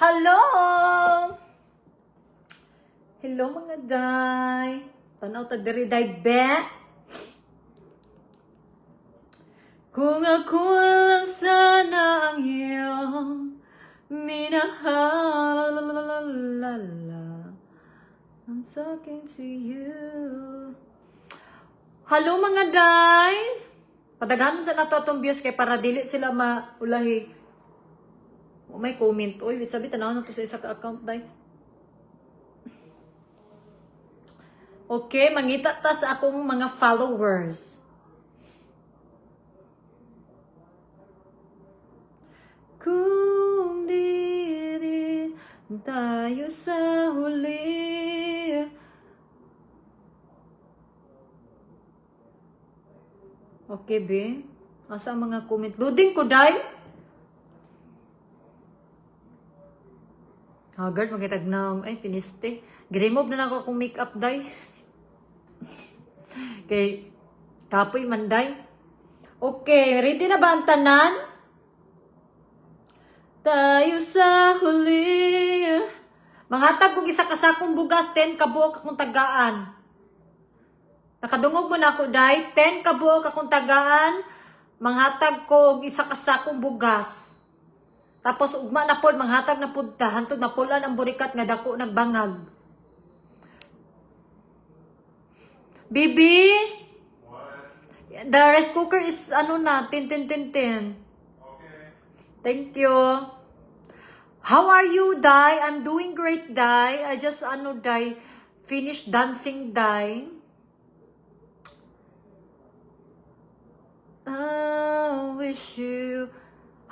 Hello! Hello mga day. Tanaw ta diri day be. Kung ako lang sana ang iyong minahal. I'm talking to you. Hello mga day. Padaghan sa nato atong views kay para dili sila maulahi. May comment. Uy, wait, sabi, tanaw na to sa isa ka account, day. Okay, mangita ta sa akong mga followers. Kung di rin tayo sa huli. Okay, be. Asa ang mga comment? Loading ko, day. Haggard, magitag na, ay, piniste. Grimove na ako akong makeup, day. Kay, kapoy man, day. Okay, ready na ba ang tanan? Tayo sa huli. Mangatag kong isa kasakong bugas, 10 kabuok akong tagaan. Nakadungog mo na ako, day. 10 kabuok akong tagaan. Manghatag ko og isa kasakong bugas. Tapos ugma na pod manghatag na pud ta hantod mapulan ang burikat nga dako nagbangag. Bibi? What? The rice cooker is ano na, tin. Okay. Thank you. How are you, Dai? I'm doing great, Dai. I just Dai, finished dancing, Dai. I wish you.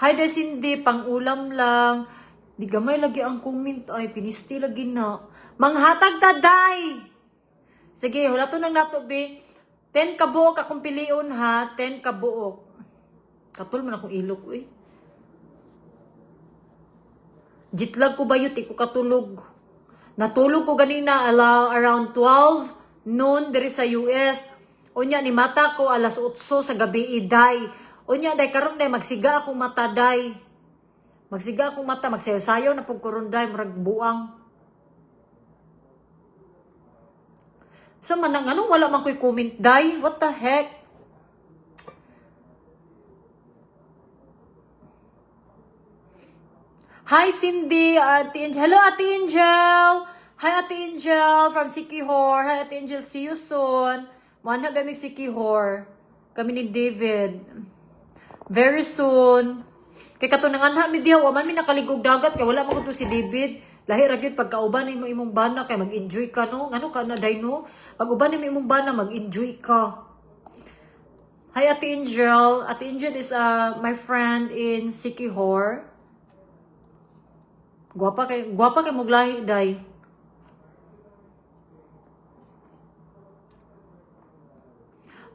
Hi, Des, hindi. Pang-ulam lang. Di gamay lagi ang comment. Ay, pinisti lagi na. Manghatag ta, day! Sige, wala to nang nato, be. 10 kabuok akong piliun, ha? 10 kabuok. Katul man akong ilok, eh. Jitlag ko ba yun? Di ko katulog. Natulog ko ganina around 12 noon diri sa US. Unya, ni mata ko alas 8 sa gabi, day. Unya, day, karon day, magsiga akong mata, day. Magsiga akong mata, magsayo-sayo na pagkuron, day, marag buang. So, manang, anong wala man ko'y comment, day? What the heck? Hi, Cindy, Ate Angel. Hello, Ate Angel. Hi, Ate Angel from Sikihor. Hi, Ate Angel. See you soon. Manhab kami Sikihor. Kami ni David. Very soon. Kay katunangan ha, mi diha, waman mi nakaligog dagat, kay wala mo ko si David. Lahi ra gyud pagkauban nimo imong bana kay mag-enjoy ka no. Ngano ka na day no? Pag uban nimo imong bana mag-enjoy ka. Hi Ate Angel. Ate Angel is my friend in Sikihor. Guwapa kay muglahi day.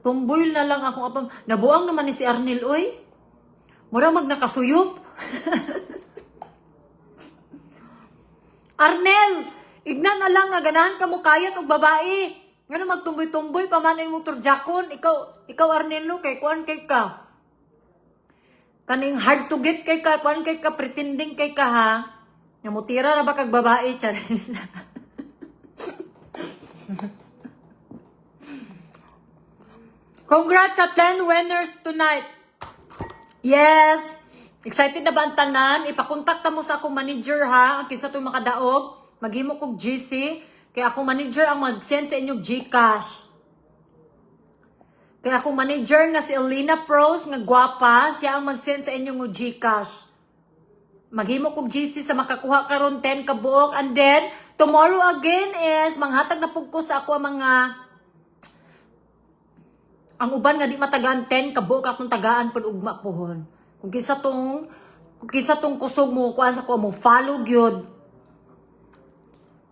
Tumboy na lang ako apang nabuang naman ni si Arnel oy. Mura mag nakasuyop. Arnel, ignan na lang nga ganahan ka mo kayat og babae. Ngano magtumboy-tumboy pa man imong turjakon. Ikaw Arnel no kay kuan kay ka. Kaning hard to get kay ka, kuan kay ka, pretending kay ka ha. Namutira ra ba kag babae, Charis? Congrats sa 10 winners tonight. Yes! Excited na ba ang tanan? Ipakontakta mo sa akong manager ha. Kinsa to makadaog. Maghimo kog GC. Kaya akong manager ang mag-send sa inyong GCash. Kaya akong manager nga si Elena Pros nga gwapa. Siya ang mag-send sa inyong GCash. Maghimo kog GC sa makakuha karon 10 kabuok. And then, tomorrow again is manghatag na pug ko sa ako mga ang uban nga di matagaan 10 kabuok akong tagaan pud ugma pohon. Kung kisa tong kusog mo kuan sa ko mo follow gyud.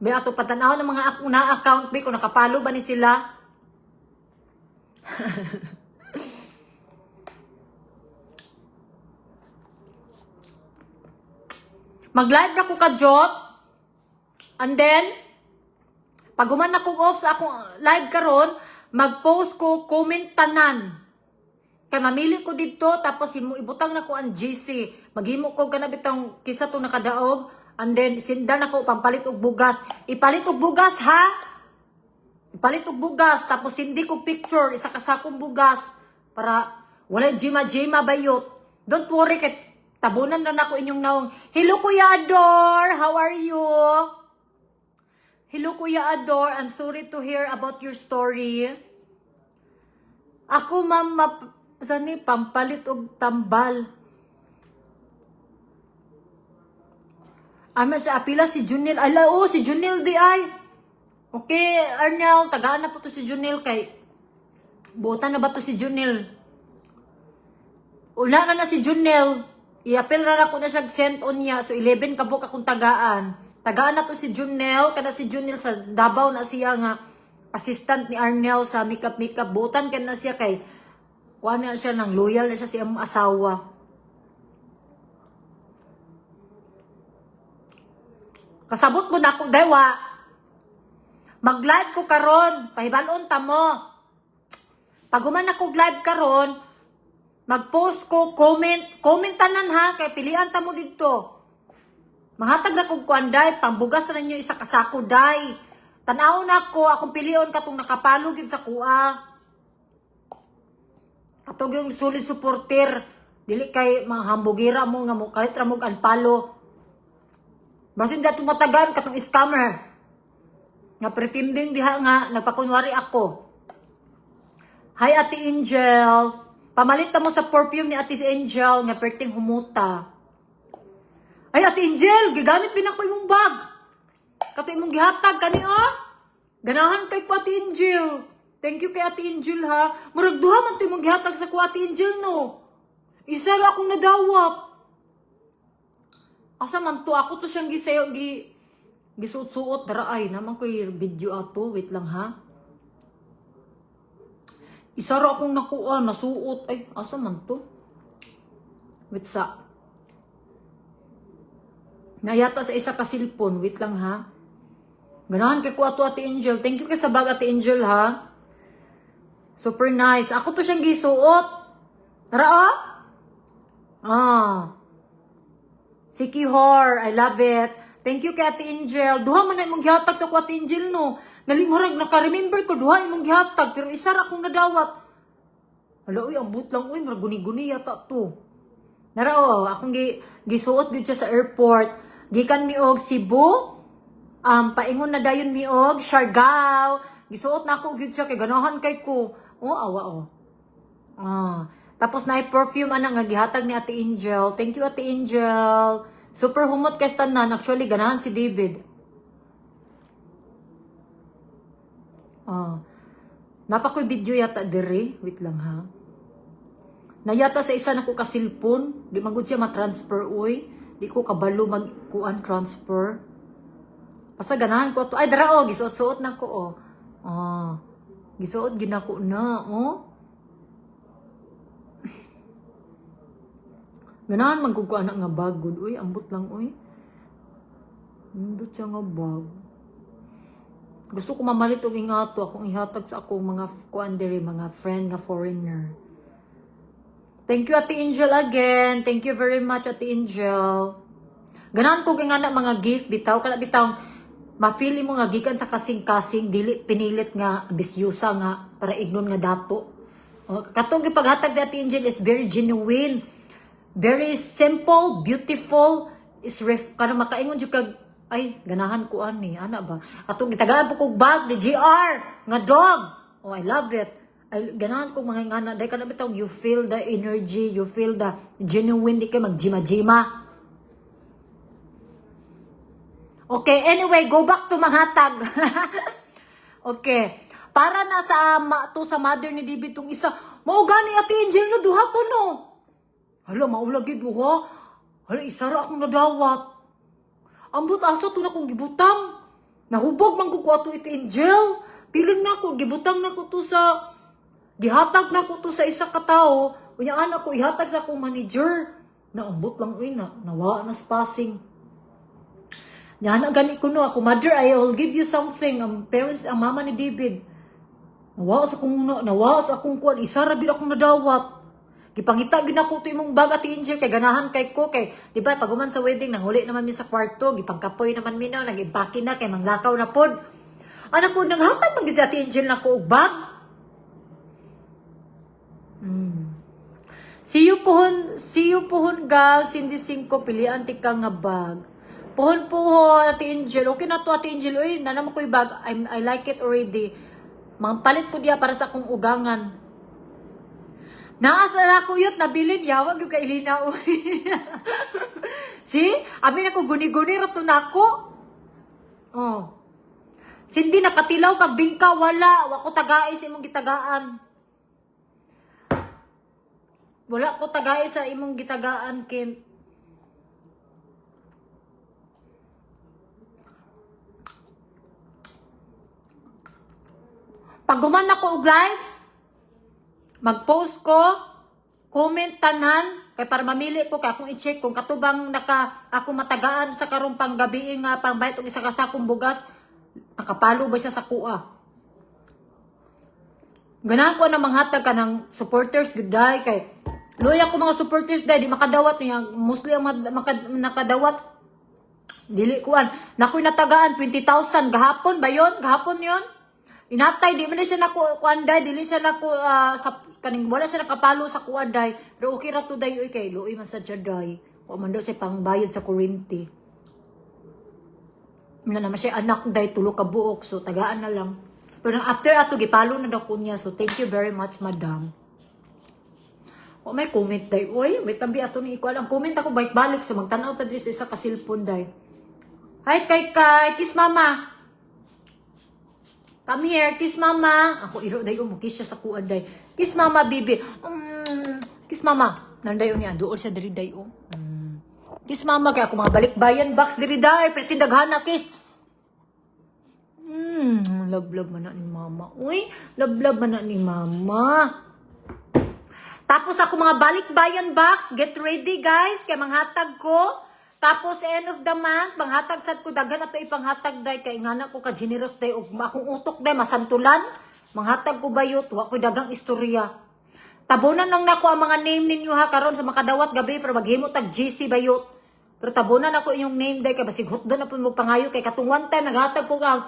Be ato patanaw ng mga na account be kung nakapalo ba ni sila. Mag-live na ko ka-jot. And then pag human na kong off sa akong live karon, mag-post ko, comment tanan. Kaya mamili ko dito, tapos ibutang na ko ang GC. Maghimo ko ganabitang kisa to nakadaog. And then, sindan ako, pampalit og bugas. Ipalit og bugas, ha? Ipalit og bugas. Tapos, hindi ko picture. Isa kasakong bugas. Para, wala jima-jima bayot. Don't worry, kay tabunan na ako inyong naong. Hello, Kuya Ador! How are you? Hello, Kuya Ador. I'm sorry to hear about your story. Ako, ma'am, sani, pampalit og tambal. Ama sa apila si Junil. Ala, oh, si Junil di ay. Okay, Arnel, tagaan na po to si Junil kay buotan na ba to si Junil? Ula na si Junil. I-apil na ko na siya sent on niya. So, 11 kabuk akong tagaan. Tagaan na to si Junil. Kada si Junil sa Davao na siya nga assistant ni Arnel sa makeup. Buotan ka na siya kay kuha na siya ng loyal na siya sa iyang asawa. Kasabot mo na ako, dewa. Mag-live ko karon, pahibalon ta mo. Pag uman ako live karon, mag-post ko, comment tanan ha, kay pilihan ta mo dito. Manghatag na kong kuanday, pambugas na ninyo isa kasako, day. Tanaw na ako, akong piliyon katong nakapalog yun sa kuha. Katong yung solid supporter, dili kay mga hambugira mo, nga mo, kalit ramog anpalo. Basin dato matagan katong scammer. Nga pretending diha nga nagpakunwari ako. Hi Ate Angel. Pamalit ta mo sa perfume ni Ate Angel nga perting humuta. Ay Ate Angel, gigamit binak ko imong bag. Kato imong gihatag kani Ganahan kay po Ate Angel. Thank you kay Ate Angel ha. Murag duha man to imong gihatag sa ko Ate Angel no. Isa ra akong nadawat. Asa man to ako to siyang gisayo gisuot-suot dara ay naman ko video ato. Wait lang ha. Isa ra akong nakuha nasuot ay asa man to. Wait sa. Nayata sa isa ka cellphone. Wait lang ha. Ganahan kay ko ato Ate Angel. Thank you kay sa bag Ate Angel ha. Super nice. Ako to siyang gisuot. Dara Siki Hor, I love it. Thank you kay Ate Angel. Duha man na imong gihatag sa ko Ate Angel no. Nalimurag naka-remember ko duha imong gihatag pero isa ra akong nadawat. Hala uy, ambot lang uy, marag guni-guni yata to. Nara akong gisuot gid siya sa airport. Gikan mi og Cebu. Paingon na dayon mi og Siargao. Gisuot na ako gid siya kay ganahan kay ko. Awa Tapos na perfume ana nga gihatag ni Ate Angel. Thank you Ate Angel. Super humot kay tanan. Actually ganahan si David. Napakoy video yata dire. Wait lang ha. Nayata sa isa nako ka cellphone. Di magud siya ma-transfer uy. Di ko kabalo magkuan transfer. Basta ganahan ko to. Ay dara gisuot-suot na ko Gisuot ginako na Ganahan magkukuha anak nga bag good. Uy, ambot lang, uy. Nindot siya nga bag. Gusto ko mamalit og ingato. Akong ihatag sa akong mga kuandere, mga friend nga foreigner. Thank you, Ate Angel, again. Thank you very much, Ate Angel. Ganahan ko nga na mga gift, bitaw. Kala bitaw, ma-feel mo nga gikan sa kasing-kasing, dili pinilit nga, bisyusa nga, para ignon nga dato. Katong ipaghatag ni Ate Angel is very genuine. Very simple, beautiful, is kana makaingon jud kag ay ganahan ko ani ana ba atong gitagaan po kog bag ni GR nga dog. I love it. Ay ganahan ko mga ngana dai kana bitaw you feel the energy, you feel the genuine di kay magjima-jima. Okay, anyway, go back to manghatag. Okay. Para na sa sa mother ni David tong isa, mao gani Ate Angel no duha to no. Hala, maulagi duha. Hala, isara akong nadawat. Ambot asa to na kong gibutang. Nahubog man ko ato Ate Angel. Piling na ko, gibutang na ko to sa... Gihatag na ko to sa isa ka tao. Unyaan ako, ihatag sa akong manager. Naambot lang, nawa na passing. Yan, gani ko no. Ako, mother, I will give you something. Ang parents, ang mama ni David. Nawa sa akong kuwan. Isara gid akong nadawat. Gipangita gid ako to imong bag Ate Angel kay ganahan kay ko kay di ba pag human sa wedding nanghuli naman mi sa kwarto, gipangkapoy naman mi na, nag-impake na kay manglakaw na pod. Anak ko naghatag man gid si Ate Angel nako og bag. See you pohon gang, Cindy 5 pilian ti ka nga bag. Pohon Ate Angel, okay na to Ate Angel, uy, na naman ko'y bag, I like it already. Palit ko diya para sa akong ugangan. Naasa na ko yun, nabilin, yawag yung kailina, uy. See? Amin ako, guni-guni, rato na ako. Oh. Cindy, nakatilaw, kagbingka, wala. Wako tagaay sa imong gitagaan. Wala ko tagay sa imong gitagaan, Kim. Pag guman ako og live, mag-post ko, comment tanan, kay para mamili ko, kaya akong i-check kung katubang ako matagaan sa karong panggabi nga pangbayad og isa ka sakong bugas, nakapalo ba siya sa kuha. Ganahan ko na manghatag ka ng supporters, good day, kay loya ko mga supporters day, di makadawat niya. Mostly ang nakadawat. Dili kuan. Nakoy natagaan 20,000 gahapon ba yon? Gahapon yon. Inatay di man siya nako kuan day, dili siya nako sa kaning wala siya nakapalo sa kuan day. Pero okay ra to day oy kay loy man sa day. Wa man daw siya pangbayad sa kuryente. Mina naman siya anak day tulo ka buok so tagaan na lang. Pero after ato gipalo na daw ko niya. So thank you very much, madam. O may comment day. Uy, may tabi ato ni iko lang. Comment ako balik-balik sa magtanaw ta diri sa isa ka cellphone day. Hi kay kiss mama. Come here, kiss mama. Ako iro day mo kiss siya sa kuan day. Kiss mama bibi. Kiss mama. Nanday niya dool siya diri day o. Kiss mama kay ako mga balikbayan box diri day. Pretty daghana kiss. Love man na ni mama. Uy, love man na ni mama. Tapos ako mga balikbayan box, get ready guys, kay manghatag ko. Tapos end of the month, manghatag sad ko daghan ato ipanghatag day kay ngana ko ka generous day ug akong utok day masantulan. Manghatag ko bayot, wa ko dagang istorya. Tabunan lang nako ang mga name ninyo ha karon sa makadawat gabi para maghimo tag GC bayot. Pero tabunan ako inyong name day kay basig hotdon na pud mo pangayo kay katong one time naghatag ko kang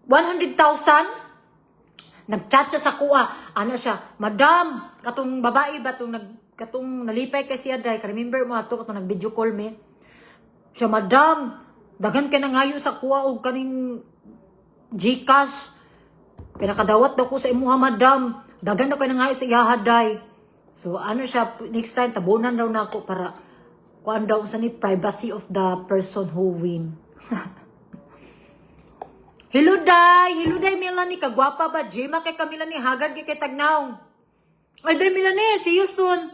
100,000. Nagchat siya sa kuha. Ano siya, madam, katong babae ba, katong nalipay kasi aday, remember mo ato, katong nag-video call me. Siya, madam, dagan ka na ngayon sa kuha o kaning Gcash. Pinakadawat daw ko sa imuha, madam. Dagan na ka na ngayon sa ihahaday. So, ano siya, next time, tabunan daw na ako para kuhaan daw sa ni privacy of the person who win. Hello day Melanie, kagwapa ba? Jima kay Melanie, hagad kay tagnaw. Ay day Melanie, see you soon.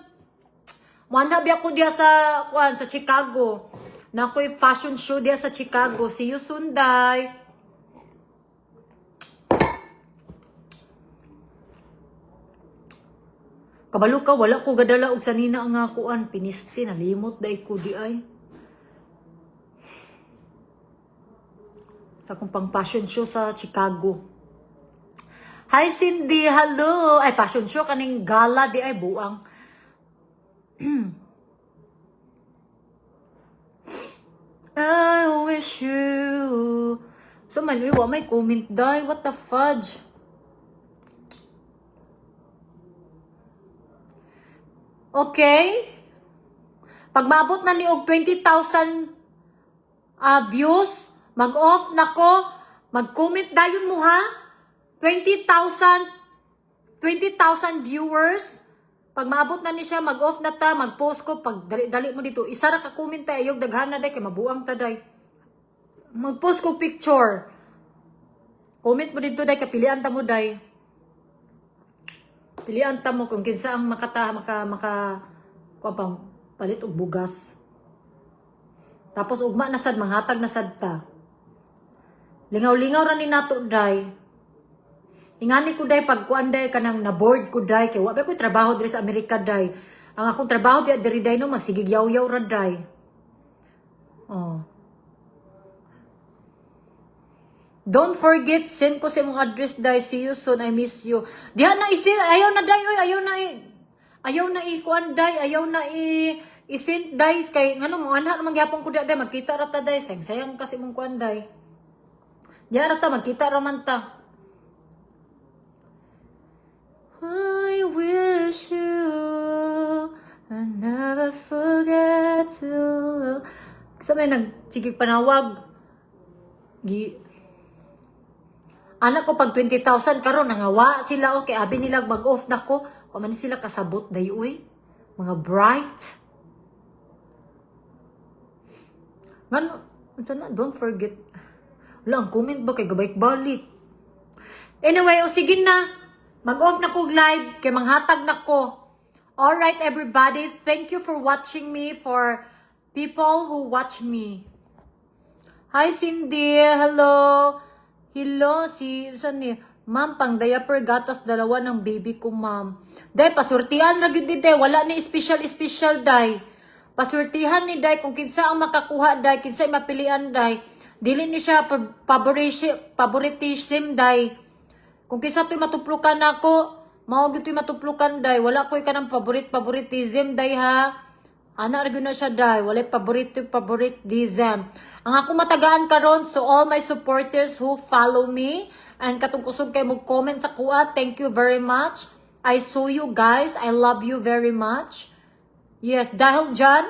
Manhabi ako diya sa Chicago. Nakoy fashion show diya sa Chicago. See you soon day. Kabalo ka, wala ko gadala og sanina ang kuan, pinisti nalimot day ko di ay. Sa akong pang fashion show sa Chicago. Hi Cindy, hello. Ay fashion show kaning gala di ay buang. I wish you. So man, wa may comment dai, what the fudge? Okay. Pag maabot na ni og 20,000 views, mag-off nako, mag-comment dayon mo ha. 20,000 viewers. Pag maabot na ni siya, mag-off na ta, mag-post ko, pag dali mo dito, isa ra ka comment ta, ayog daghan na day, kay mabuang ta day. Mag-post ko picture. Comment mo dito day, kapilian ta mo day. Pilian ta mo kung kinsa ang kuwang palit og bugas. Tapos ugma na sad, manghatag na sad ta. Lingaw-lingaw ra ni nato day. Ingani ko day pag kuan day kanang na board ko day kay wa ba ko trabaho diri sa Amerika day. Ang akong trabaho biya diri day no magsigigyaw-yaw ra day. Oh. Don't forget send ko sa imong address day. See you soon. I miss you. Diha na isin ayaw na day oy, ayaw na. Ayaw na i-kuan day, ayaw na i-send day kay ngano mo anha naman gyapon ko day magkita ra ta day sayang kasi mong kuan day. Diya ra ta magkita ra man ta. I wish you I never forget to. Sa may nagsigig panawag. Anak ko pag 20,000 karon nangawa sila okay abi nila mag-off na ko. O man sila kasabot day uy. Mga bright. Ngano, don't forget. Wala, ang comment ba kay gabalik-balik. Anyway, o sige na. Mag-off na ko live kay manghatag na ko. Alright everybody, thank you for watching me, for people who watch me. Hi Cindy, hello. Hello, saan ni? Ma'am, pang diaper gatas dalawa ng baby ko, ma'am. Day, pasurtihan na gid day. Wala ni special day. Pasurtihan ni day kung kinsa ang makakuha day, kinsa ang mapilian day. Dili ni siya favoritism day. Kung kinsa to'y matuplukan ako, mao gid to'y matuplukan day. Wala ko'y kanang favoritism day ha. Ana ra gyud na siya day. Wala favoritism. Ang ako matagaan karon, so all my supporters who follow me, and katong kusog kay mo comment sa kuha, thank you very much. I saw you guys. I love you very much. Yes, dahil dyan,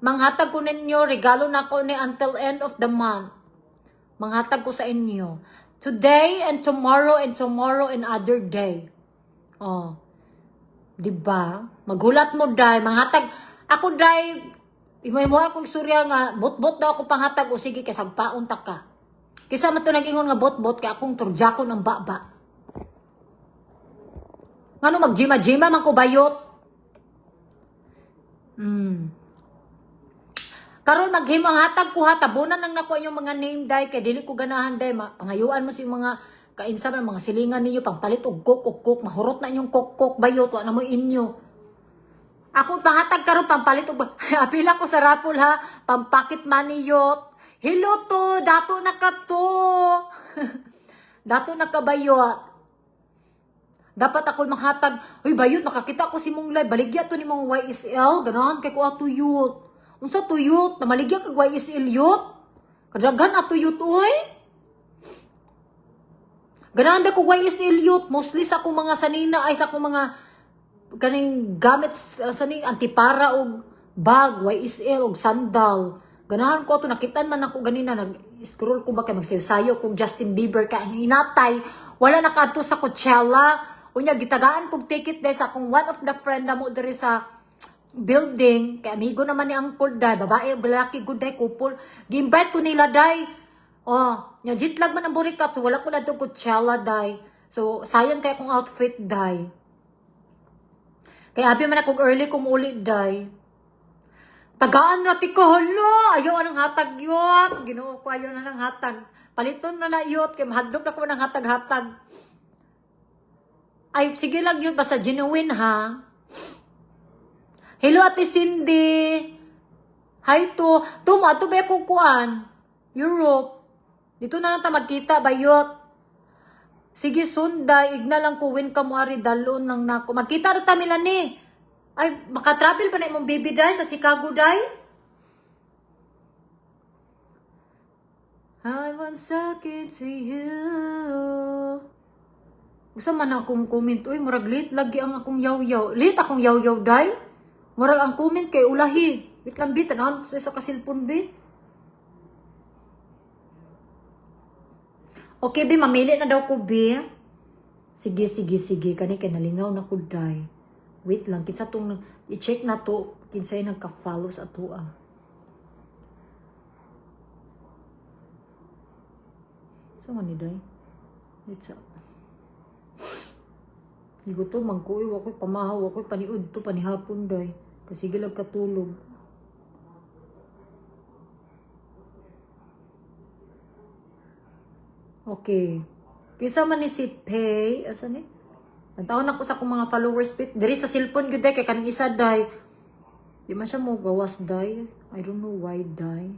manghatag ko ninyo, regalo na ko ni until end of the month. Manghatag ko sa inyo. Today and tomorrow and other day. Oh. Diba? Maghulat mo, day. Manghatag. Ako, day, mo akong istorya nga, bot-bot daw ako panghatag. O sige, kasagpaon ta ka. Kisa man ito nag-ingon nga bot-bot, kaya akong turjako ng baba. Ngano magjima-jima man ko bayot? Karon maghimang hatag ko ha, tabunan lang nako yung mga name day, kay dili ko ganahan day, pangayuan mo si mga kainsa man mga silingan ninyo, pangpalit og cook, mahurot na inyong cook bayot, wa na mo inyo. Ako panghatag karon pampalit og apila ko sa rapol ha, pampakit maniyot. Hello to, dato na ka to. Dato na ka bayot. Dapat ako manghatag, uy bayot, makakita ko si mong live, baligya to ni mong YSL, ganahan kay ko atuyot. Unsa tuyot, na maligya kag YSL yot. Kadaghan atuyot oy. Ganahan da ko YSL yot, mostly sa akong mga sanina ay sa akong mga kaning gamit sani antipara og bag, YSL og sandal. Ganahan ko ato nakitaan man ako ganina nag-scroll ko ba kay magsayo kung Justin Bieber ka ang inatay. Wala na kadto sa Coachella. Unya gitagaan kog ticket dai sa akong one of the friend na mo diri sa building. Kay amigo naman ni Uncle Day, babae lalaki good day couple. Gi-invite ko nila day. Oh, nya jitlag man ang burikat so wala ko na to Coachella day. So sayang kay akong outfit day. Kaya abi man ako early kumulit day. Tagaan rati ko, hala, ayaw anong hatag yot. Ginoo ko ayaw na ng hatag. Paliton na na yot, kaya mahadlok na ko ng hatag-hatag. Ay, sige lang yun, basta genuine ha. Hello, Ate Cindy. Hi to. Ato ba kukuan? Europe. Dito na lang ta magkita, bayot. Sige, sunday. Igna lang ko, win ka mo ari, dalon lang na ako. Magkita rin tamila ni. Ay, makatravel pa na imong baby day sa Chicago day? I want talking to you. Gusto man akong comment, uy, murag late lagi ang akong yaw-yaw. Late akong yaw-yaw day? Murag ang comment kay ulahi. Wait lang, bi, tanahan sa kasilpon, bi. Okay, bi, mamili na daw ko, bi. Sige. Kani kay nalingaw na ko day. Wait lang, kinsa tong i-check na to, kinsay nagka-follow sa ato ah. So man ni day. Wait sa. Igo to magkuy, wa koy pamahaw, wa koy paniud to panihapon day. Kasi gilag katulog. Okay. Kisa man ni si Pay, asa ni? Nagtaon ako sa akong mga followers bit. Diri sa cellphone gud day kay kanang isa day. Di man siya mo gawas day. I don't know why day.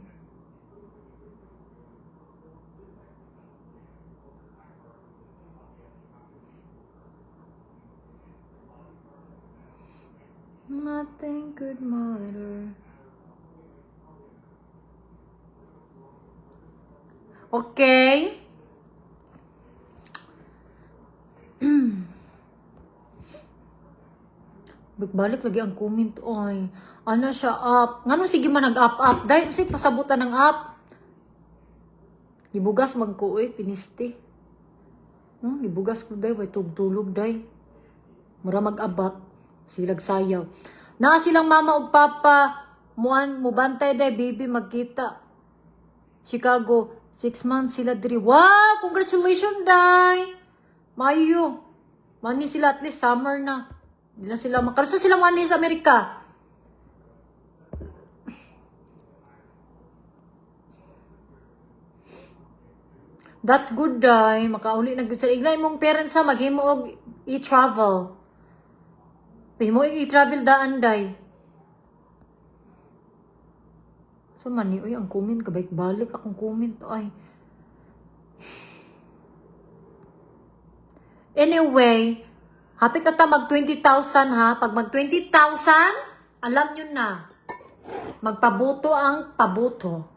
Nothing could matter. Okay. Balik lagi ang comment, oy. Ano siya, up. Ngano sige man nag-up. Dahil, kasi pasabutan ng up. Gibugas magkuoy, pinisti. Gibugas ko day, way tugtulog day. Mura mag-abat. Silag sayaw. Naa silang mama ug papa, mubantay day, baby, magkita. Chicago, 6 months sila diri. Wow! Congratulations, day! Mayo. Mani sila, at least summer na. Hindi na sila makarasa sila mani sa Amerika. That's good, day. Makauli na good sa iglay mong parents sa maghimo og i-travel. Mahimo i-travel daan, day. So mani, uy, ang comment kabalik-balik akong comment ay. Anyway, hapit na ta mag 20,000 ha. Pag mag 20,000, alam nyo na. Magpabuto ang pabuto.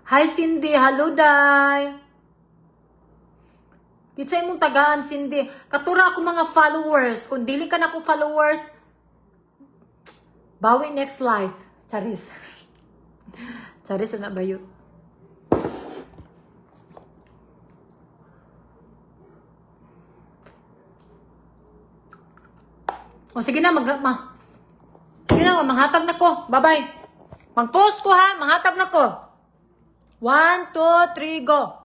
Hi Cindy, hello day. Kitsay mong tagaan Cindy. Katura ako mga followers. Kung dili ka na akong followers, bawi next life. Charis. Charis na ba yun? O sige na, sige na, manghatag na ko. Bye-bye. Mag-post ko ha, manghatag na ko. 1, 2, 3, go.